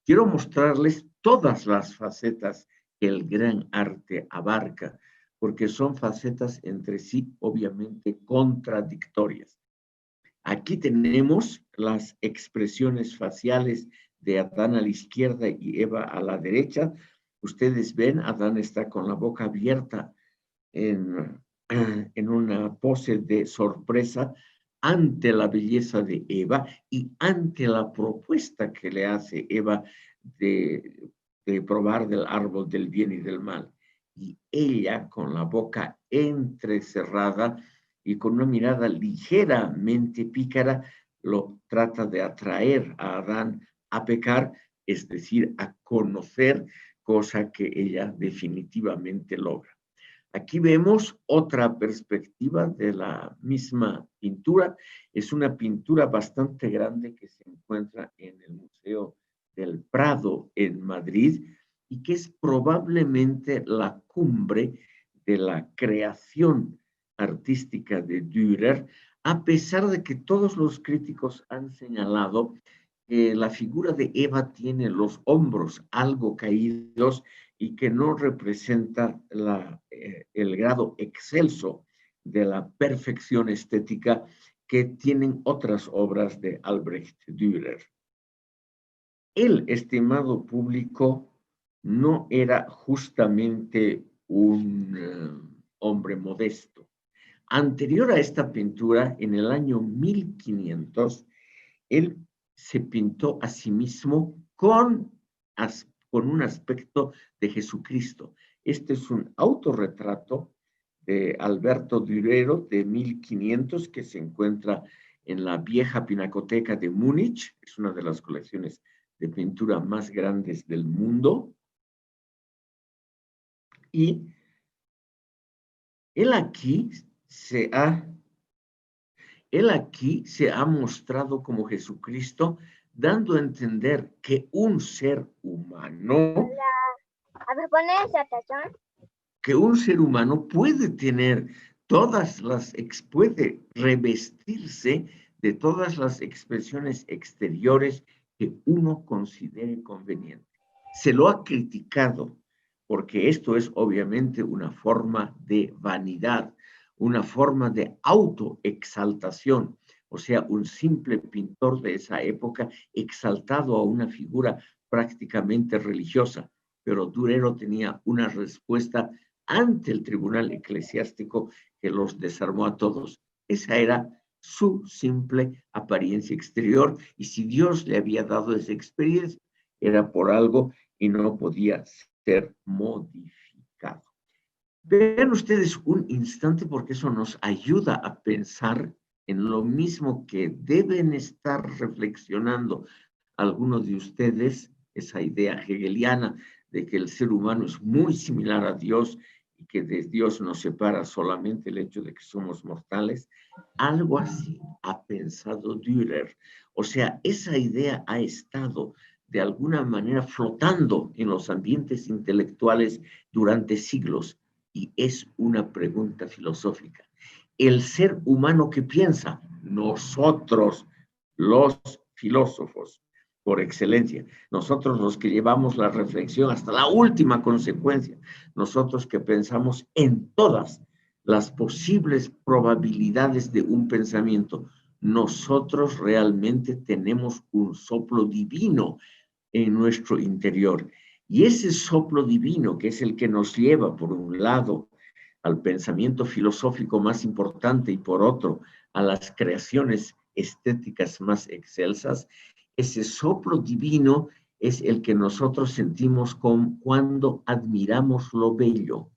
quiero mostrarles todas las facetas que el gran arte abarca, porque son facetas entre sí, obviamente, contradictorias. Aquí tenemos las expresiones faciales de Adán a la izquierda y Eva a la derecha. Ustedes ven, Adán está con la boca abierta en una pose de sorpresa ante la belleza de Eva y ante la propuesta que le hace Eva de probar del árbol del bien y del mal. Y ella, con la boca entrecerrada y con una mirada ligeramente pícara, lo trata de atraer a Adán a pecar, es decir, a conocer, cosa que ella definitivamente logra. Aquí vemos otra perspectiva de la misma pintura. Es una pintura bastante grande que se encuentra en el Museo del Prado en Madrid y que es probablemente la cumbre de la creación artística de Dürer, a pesar de que todos los críticos han señalado que la figura de Eva tiene los hombros algo caídos y que no representa el grado excelso de la perfección estética que tienen otras obras de Albrecht Dürer. El estimado público no era justamente un hombre modesto. Anterior a esta pintura, en el año 1500, él se pintó a sí mismo con un aspecto de Jesucristo. Este es un autorretrato de Alberto Durero de 1500 que se encuentra en la vieja Pinacoteca de Múnich. Es una de las colecciones de pintura más grandes del mundo. Y él aquí se ha mostrado como Jesucristo, dando a entender que un ser humano, puede tener puede revestirse de todas las expresiones exteriores que uno considere conveniente. Se lo ha criticado porque esto es obviamente una forma de vanidad, una forma de autoexaltación, o sea, un simple pintor de esa época exaltado a una figura prácticamente religiosa, pero Durero tenía una respuesta ante el tribunal eclesiástico que los desarmó a todos. Esa era su simple apariencia exterior, y si Dios le había dado esa experiencia, era por algo y no podía ser modificado. Vean ustedes un instante, porque eso nos ayuda a pensar en lo mismo que deben estar reflexionando algunos de ustedes, esa idea hegeliana de que el ser humano es muy similar a Dios y que de Dios nos separa solamente el hecho de que somos mortales. Algo así ha pensado Dürer. O sea, esa idea ha estado de alguna manera flotando en los ambientes intelectuales durante siglos, y es una pregunta filosófica. El ser humano que piensa, nosotros, los filósofos, por excelencia, nosotros los que llevamos la reflexión hasta la última consecuencia, nosotros que pensamos en todas las posibles probabilidades de un pensamiento, nosotros realmente tenemos un soplo divino en nuestro interior. Y ese soplo divino, que es el que nos lleva, por un lado, al pensamiento filosófico más importante y por otro, a las creaciones estéticas más excelsas, ese soplo divino es el que nosotros sentimos cuando admiramos lo bello.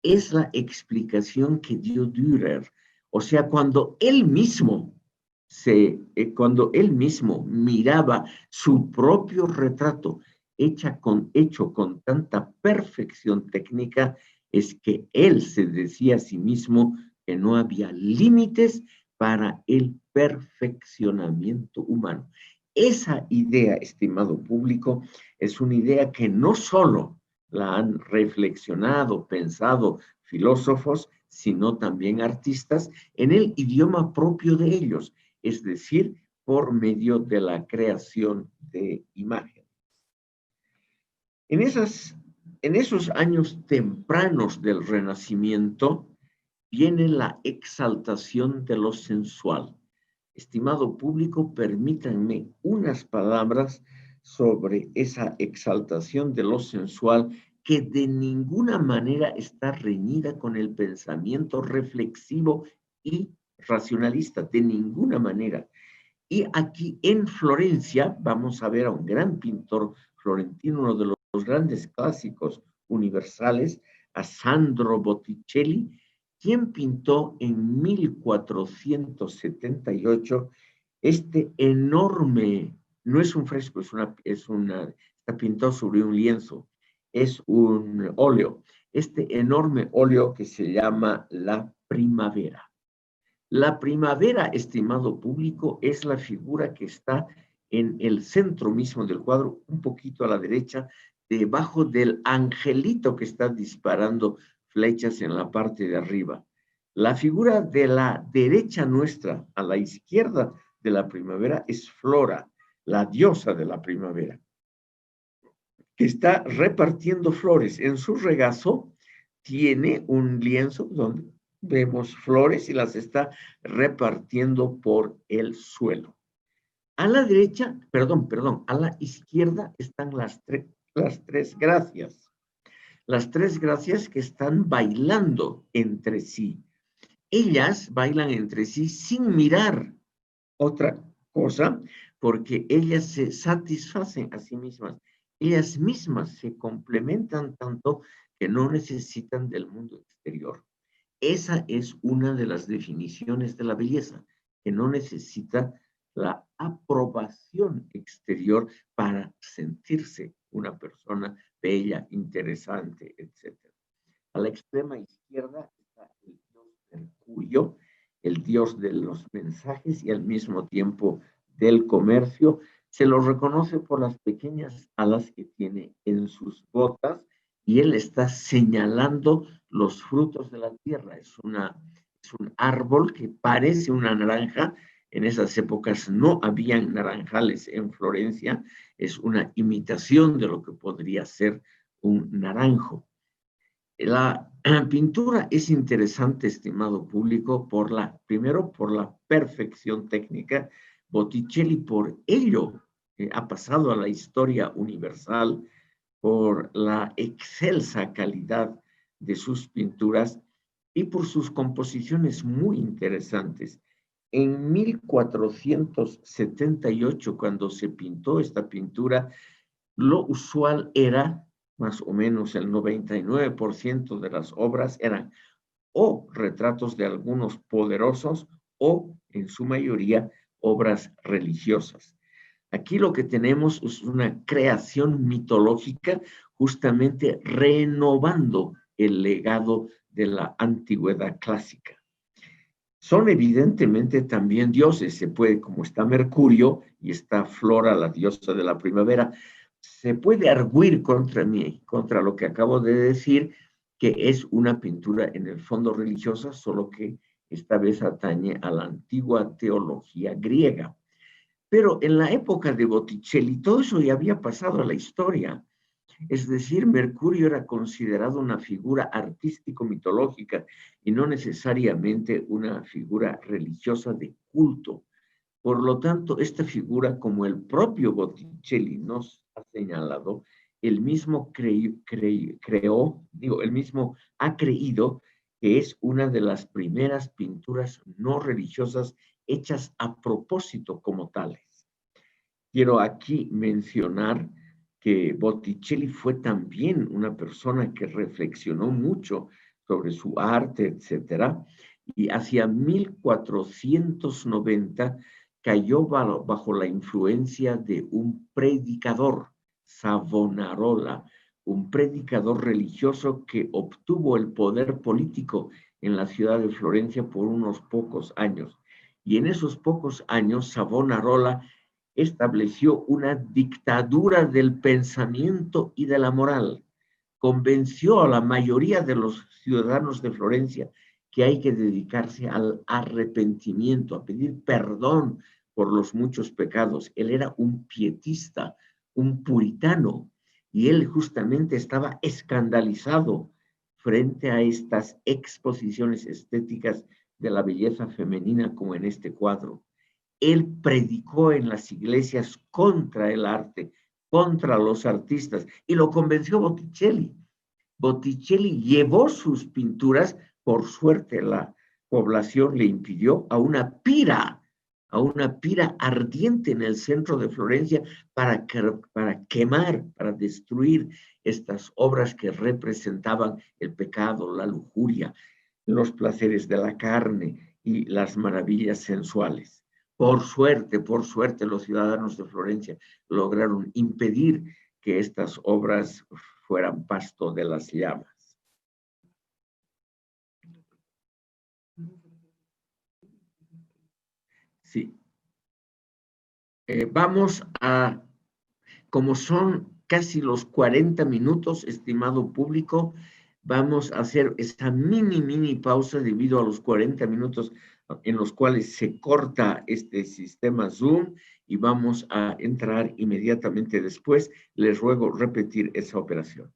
Es la explicación que dio Dürer. O sea, cuando él mismo miraba su propio retrato hecho con tanta perfección técnica, es que él se decía a sí mismo que no había límites para el perfeccionamiento humano. Esa idea, estimado público, es una idea que no solo la han reflexionado, pensado filósofos, sino también artistas en el idioma propio de ellos, es decir, por medio de la creación de imágenes. En, en esos años tempranos del Renacimiento viene la exaltación de lo sensual. Estimado público, permítanme unas palabras sobre esa exaltación de lo sensual que de ninguna manera está reñida con el pensamiento reflexivo y racionalista, de ninguna manera. Y aquí en Florencia vamos a ver a un gran pintor florentino, uno de los grandes clásicos universales, a Sandro Botticelli, quien pintó en 1478 este enorme, no es un fresco, está pintado sobre un lienzo, es un óleo, este enorme óleo que se llama La Primavera. La primavera, estimado público, es la figura que está en el centro mismo del cuadro, un poquito a la derecha, debajo del angelito que está disparando flechas en la parte de arriba. La figura de la derecha nuestra, a la izquierda de la primavera, es Flora, la diosa de la primavera, que está repartiendo flores. En su regazo tiene un lienzo donde vemos flores y las está repartiendo por el suelo. A la derecha, perdón, a la izquierda están las tres gracias. Las tres gracias que están bailando entre sí. Ellas bailan entre sí sin mirar otra cosa, porque ellas se satisfacen a sí mismas. Ellas mismas se complementan tanto que no necesitan del mundo exterior. Esa es una de las definiciones de la belleza, que no necesita la aprobación exterior para sentirse una persona bella, interesante, etc. A la extrema izquierda está el dios Mercurio, el dios de los mensajes y al mismo tiempo del comercio. Se lo reconoce por las pequeñas alas que tiene en sus botas y él está señalando los frutos de la tierra. Es un árbol que parece una naranja. En esas épocas no habían naranjales en Florencia. Es una imitación de lo que podría ser un naranjo. La pintura es interesante, estimado público, primero por la perfección técnica. Botticelli por ello ha pasado a la historia universal por la excelsa calidad de sus pinturas y por sus composiciones muy interesantes. En 1478, cuando se pintó esta pintura, lo usual era, más o menos el 99% de las obras eran o retratos de algunos poderosos o, en su mayoría, obras religiosas. Aquí lo que tenemos es una creación mitológica, justamente renovando el legado de la antigüedad clásica. Son evidentemente también dioses, se puede, como está Mercurio y está Flora, la diosa de la primavera, se puede arguir contra lo que acabo de decir, que es una pintura en el fondo religiosa, solo que esta vez atañe a la antigua teología griega. Pero en la época de Botticelli todo eso ya había pasado a la historia. Es decir, Mercurio era considerado una figura artístico-mitológica y no necesariamente una figura religiosa de culto. Por lo tanto, esta figura, como el propio Botticelli nos ha señalado, él mismo él mismo ha creído que es una de las primeras pinturas no religiosas hechas a propósito como tales. Quiero aquí mencionar que Botticelli fue también una persona que reflexionó mucho sobre su arte, etcétera, y hacia 1490 cayó bajo la influencia de un predicador, Savonarola, un predicador religioso que obtuvo el poder político en la ciudad de Florencia por unos pocos años. Y en esos pocos años, Savonarola estableció una dictadura del pensamiento y de la moral. Convenció a la mayoría de los ciudadanos de Florencia que hay que dedicarse al arrepentimiento, a pedir perdón por los muchos pecados. Él era un pietista, un puritano, y él justamente estaba escandalizado frente a estas exposiciones estéticas de la belleza femenina como en este cuadro. Él predicó en las iglesias contra el arte, contra los artistas, y lo convenció Botticelli. Botticelli llevó sus pinturas, por suerte la población le impidió, a una pira ardiente en el centro de Florencia para quemar, para destruir estas obras que representaban el pecado, la lujuria, los placeres de la carne y las maravillas sensuales. Por suerte, los ciudadanos de Florencia lograron impedir que estas obras fueran pasto de las llamas. Sí. Vamos a, como son casi los 40 minutos, estimado público, vamos a hacer esta mini pausa debido a los 40 minutos en los cuales se corta este sistema Zoom y vamos a entrar inmediatamente después. Les ruego repetir esa operación.